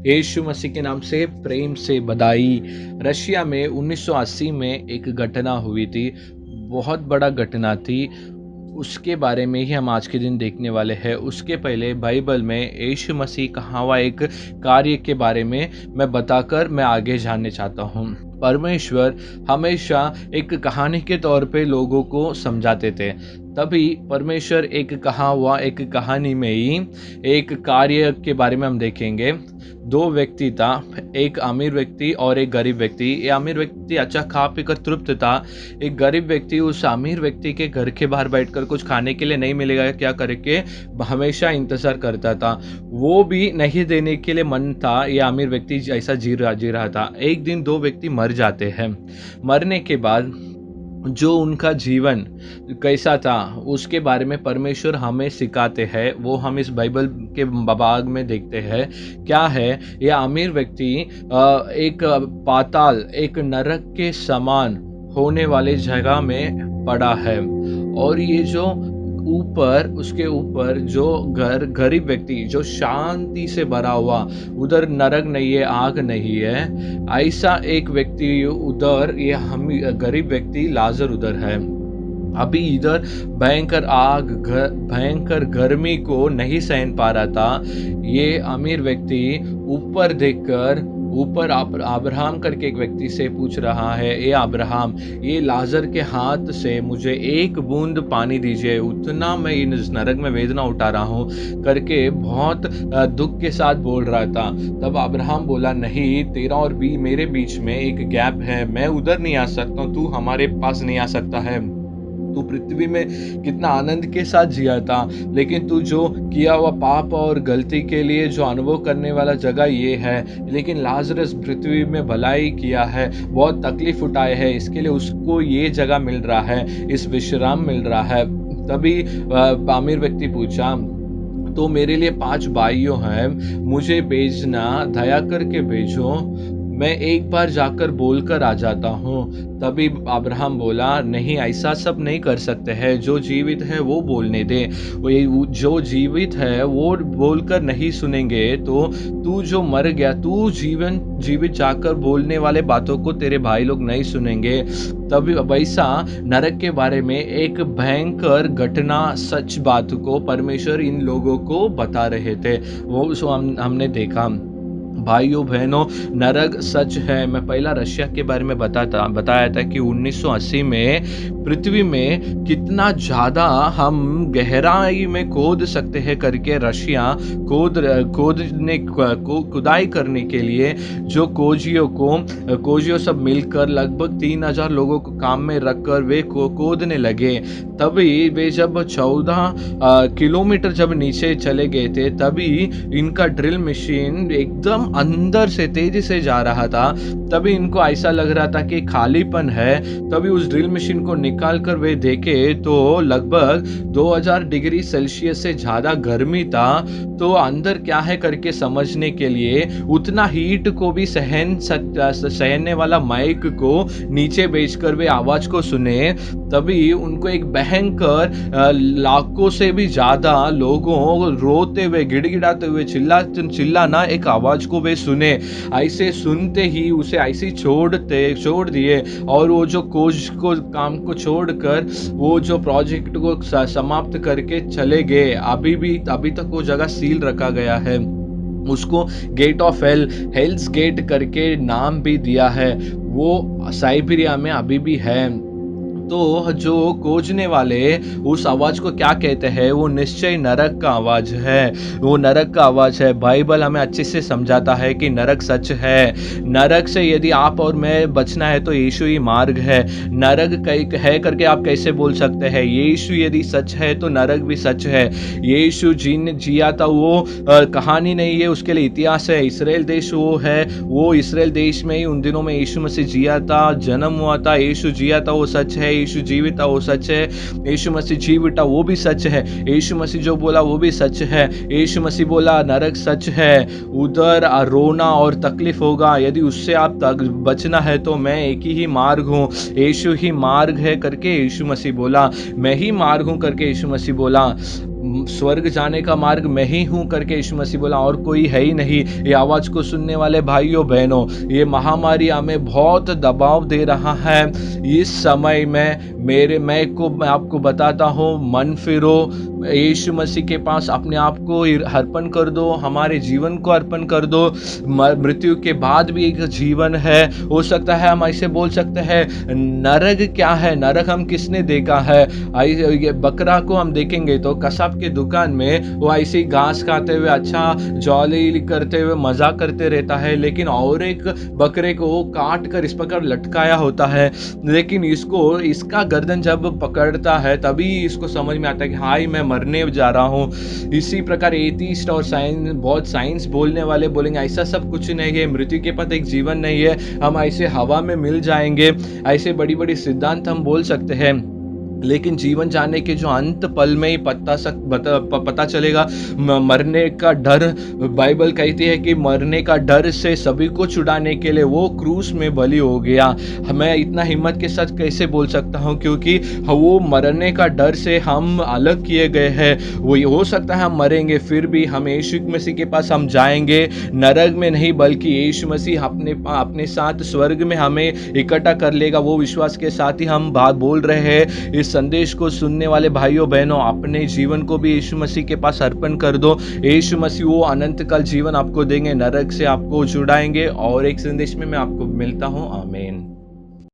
यीशु मसीह के नाम से प्रेम से बधाई। रशिया में 1980 में एक घटना हुई थी, बहुत बड़ा घटना थी। उसके बारे में ही हम आज के दिन देखने वाले हैं। उसके पहले बाइबल में यीशु मसीह कहा हुआ एक कार्य के बारे में मैं आगे जानने चाहता हूँ। परमेश्वर हमेशा एक कहानी के तौर पे लोगों को समझाते थे। तभी परमेश्वर एक कहानी में ही एक कार्य के बारे में हम देखेंगे। दो व्यक्ति था, एक अमीर व्यक्ति और एक गरीब व्यक्ति। ये अमीर व्यक्ति अच्छा खा पी कर तृप्त था। एक गरीब व्यक्ति उस अमीर व्यक्ति के घर के बाहर बैठकर कुछ खाने के लिए नहीं मिलेगा क्या करके हमेशा इंतजार करता था। वो भी नहीं देने के लिए मन था। ये अमीर व्यक्ति ऐसा जी रहा था। एक दिन दो व्यक्ति मर जाते हैं। मरने के बाद जो उनका जीवन कैसा था उसके बारे में परमेश्वर हमें सिखाते हैं। वो हम इस बाइबल के भाग में देखते हैं। क्या है, यह अमीर व्यक्ति एक पाताल, एक नरक के समान होने वाले जगह में पड़ा है। और ये जो उसके ऊपर जो गरीब व्यक्ति जो शांति से भरा हुआ, उधर नरक नहीं है, आग नहीं है, ऐसा एक व्यक्ति उधर, ये हम गरीब व्यक्ति लाजर उधर है। अभी इधर भयंकर आग, भयंकर गर्मी को नहीं सहन पा रहा था। ये अमीर व्यक्ति ऊपर देखकर ऊपर अब्राहम करके एक व्यक्ति से पूछ रहा है, ए अब्राहम, ये लाजर के हाथ से मुझे एक बूंद पानी दीजिए, उतना मैं इस नरक में वेदना उठा रहा हूँ करके बहुत दुख के साथ बोल रहा था। तब अब्राहम बोला, नहीं, तेरा और मेरे बीच में एक गैप है, मैं उधर नहीं आ सकता हूँ, तू हमारे पास नहीं आ सकता है। तू पृथ्वी में कितना आनंद के साथ जिया था, लेकिन तू जो किया हुआ पाप और गलती के लिए जो अनुभव करने वाला जगह ये है। लेकिन लाजरस पृथ्वी में भलाई किया है, बहुत तकलीफ उठाए है, इसके लिए उसको ये जगह मिल रहा है, इस विश्राम मिल रहा है। तभी अमीर व्यक्ति पूछा, तो मेरे लिए 5 भाइयों हैं, मुझे भेजना, दया करके भेजो, मैं एक बार जाकर बोलकर आ जाता हूँ। तभी अब्राहम बोला, नहीं, ऐसा सब नहीं कर सकते हैं, जो जीवित है वो बोलने दे। जो जीवित है वो बोलकर नहीं सुनेंगे तो तू जो मर गया, तू जीवित जाकर बोलने वाले बातों को तेरे भाई लोग नहीं सुनेंगे। तभी वैसा नरक के बारे में एक भयंकर घटना, सच बात को परमेश्वर इन लोगों को बता रहे थे। वो हमने देखा। भाइयों बहनों, नरक सच है। मैं पहला रशिया के बारे में बताया था कि 1980 में पृथ्वी में कितना ज़्यादा हम गहराई में खोद सकते हैं करके रशिया खुदाई करने के लिए जो खोजियों सब मिलकर लगभग 3000 लोगों को काम में रखकर वे खोदने लगे। तभी वे जब 14 किलोमीटर जब नीचे चले गए थे, तभी इनका ड्रिल मशीन एकदम अंदर से तेजी से जा रहा था। तभी इनको ऐसा लग रहा था कि खालीपन है। तभी उस ड्रिल मशीन को निकाल कर वे देखे तो लगभग 2000 डिग्री सेल्सियस से ज्यादा गर्मी था। तो अंदर क्या है करके समझने के लिए उतना हीट को भी सहने वाला माइक को नीचे भेजकर वे आवाज को सुने। तभी उनको एक भयंकर लाखों से भी ज्यादा लोगों रोते हुए, गिड़गिड़ाते हुए, चिल्लाना एक आवाज को वे सुने। ऐसे सुनते ही उसे ऐसे छोड़ दिए और वो जो काम को छोड़कर वो जो प्रोजेक्ट को समाप्त करके चले गए। अभी तक वो जगह सील रखा गया है। उसको गेट ऑफ हेल्स गेट करके नाम भी दिया है। वो साइबेरिया में अभी भी है। तो जो खोजने वाले उस आवाज को क्या कहते हैं, वो निश्चय नरक का आवाज है। वो नरक का आवाज है। बाइबल हमें अच्छे से समझाता है कि नरक सच है। नरक से यदि आप और मैं बचना है तो यीशु ही मार्ग है। नरक है करके आप कैसे बोल सकते हैं? यीशु यदि सच है तो नरक भी सच है। यीशु जिया था वो कहानी नहीं है, उसके लिए इतिहास है। इसराइल देश वो है, वो इसराइल देश में ही उन दिनों में यीशु मसीह जिया था, जन्म हुआ था। यीशु जिया था, वो सच है। यीशु जीवित था, वो सच है। यीशु मसीह जीवित था, वो भी सच है। यीशु मसीह जो बोला वो भी सच है। यीशु मसीह बोला नरक सच है, उधर रोना और तकलीफ होगा। यदि उससे आप बचना है तो मैं एक ही मार्ग हूँ, यीशु ही मार्ग है करके यीशु मसीह बोला। मैं ही मार्ग हूँ करके यीशु मसीह बोला। स्वर्ग जाने का मार्ग मैं ही हूँ करके यीशु मसीह बोला, और कोई है ही नहीं। ये आवाज़ को सुनने वाले भाइयों बहनों, ये महामारी हमें बहुत दबाव दे रहा है। इस समय में मैं आपको बताता हूँ, मन फिरो, यीशु मसीह के पास अपने आप को अर्पण कर दो, हमारे जीवन को अर्पण कर दो। मृत्यु के बाद भी एक जीवन है। हो सकता है हम ऐसे बोल सकते हैं, नरक क्या है, नरक हम किसने देखा है। ये बकरा को हम देखेंगे तो कसाब के दुकान में वो ऐसी घास खाते हुए अच्छा जॉली करते हुए मजा करते रहता है, लेकिन और एक बकरे को काट कर इस प्रकार लटकाया होता है। लेकिन इसका गर्दन जब पकड़ता है तभी इसको समझ में आता है कि हाँ मैं मरने जा रहा हूँ। इसी प्रकार एथिस्ट और बहुत साइंस बोलने वाले बोलेंगे ऐसा सब कुछ नहीं है, मृत्यु के बाद एक जीवन नहीं है, हम ऐसे हवा में मिल जाएंगे। ऐसे बड़ी बड़ी सिद्धांत हम बोल सकते हैं, लेकिन जीवन जाने के जो अंत पल में ही पता चलेगा। मरने का डर, बाइबल कहती है कि मरने का डर से सभी को छुड़ाने के लिए वो क्रूस में बलि हो गया। मैं इतना हिम्मत के साथ कैसे बोल सकता हूँ, क्योंकि वो मरने का डर से हम अलग किए गए हैं। वो हो सकता है हम मरेंगे, फिर भी हम यीशु मसीह के पास हम जाएंगे, नरक में नहीं बल्कि यीशु मसीह अपने साथ स्वर्ग में हमें इकट्ठा कर लेगा। वो विश्वास के साथ ही हम बात बोल रहे हैं। इस संदेश को सुनने वाले भाइयों बहनों, अपने जीवन को भी यीशु मसीह के पास अर्पण कर दो। यीशु मसीह वो अनंत काल जीवन आपको देंगे, नरक से आपको छुड़ाएंगे। और एक संदेश में मैं आपको मिलता हूँ। आमीन।